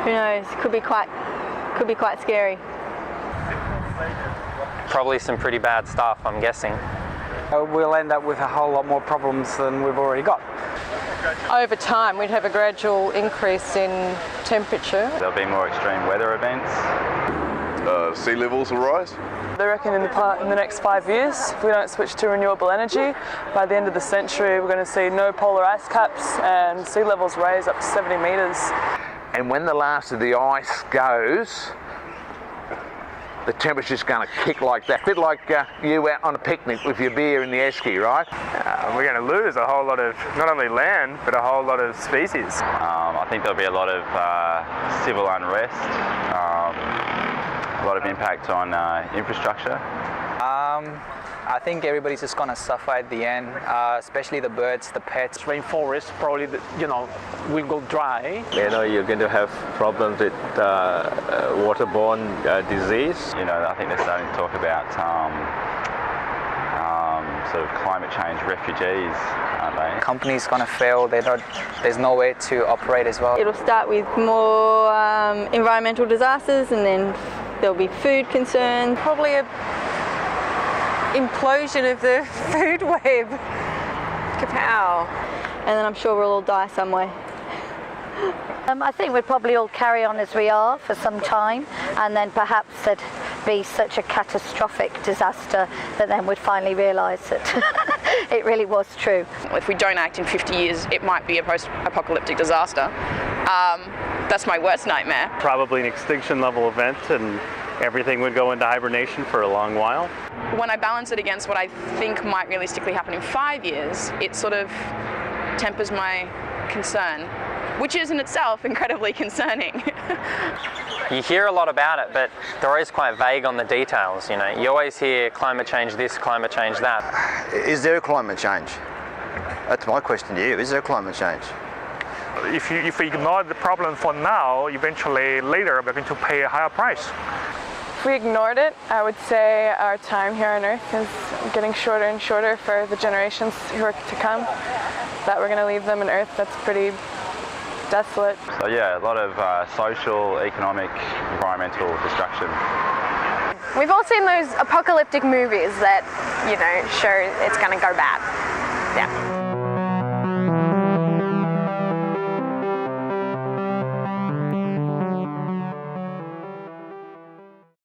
Who knows? Could be quite scary. Probably some pretty bad stuff, I'm guessing. We'll end up with a whole lot more problems than we've already got. Over time, we'd have a gradual increase in temperature. There'll be more extreme weather events. Sea levels will rise. They reckon in the next 5 years, if we don't switch to renewable energy, by the end of the century we're going to see no polar ice caps and sea levels raise up to 70 metres. And when the last of the ice goes, the temperature's going to kick like that. A bit like you out on a picnic with your beer in the esky, right? We're going to lose a whole lot of, not only land, but a whole lot of species. I think there'll be a lot of civil unrest, a lot of impact on infrastructure. I think everybody's just going to suffer at the end, especially the birds, the pets. Rainforest probably, will go dry. You're going to have problems with waterborne disease. I think they're starting to talk about sort of climate change refugees, aren't they? Companies going to fail. There's no way to operate as well. It'll start with more environmental disasters, and then there'll be food concerns. Probably a implosion of the food web. Kapow. And then I'm sure we'll all die some way. I think we'd probably all carry on as we are for some time, and then perhaps there'd be such a catastrophic disaster that then we'd finally realise that it really was true. If we don't act in 50 years, it might be a post-apocalyptic disaster. That's my worst nightmare. Probably an extinction level event, and everything would go into hibernation for a long while. When I balance it against what I think might realistically happen in 5 years, it sort of tempers my concern, which is in itself incredibly concerning. You hear a lot about it, but they're always quite vague on the details. You always hear climate change this, climate change that. Is there a climate change? That's my question to you. Is there climate change? If we ignore the problem for now, eventually later we're going to pay a higher price. If we ignored it, I would say our time here on Earth is getting shorter and shorter for the generations who are to come. That we're going to leave them an Earth that's pretty desolate. So yeah, a lot of social, economic, environmental destruction. We've all seen those apocalyptic movies that, show it's going to go bad. Yeah.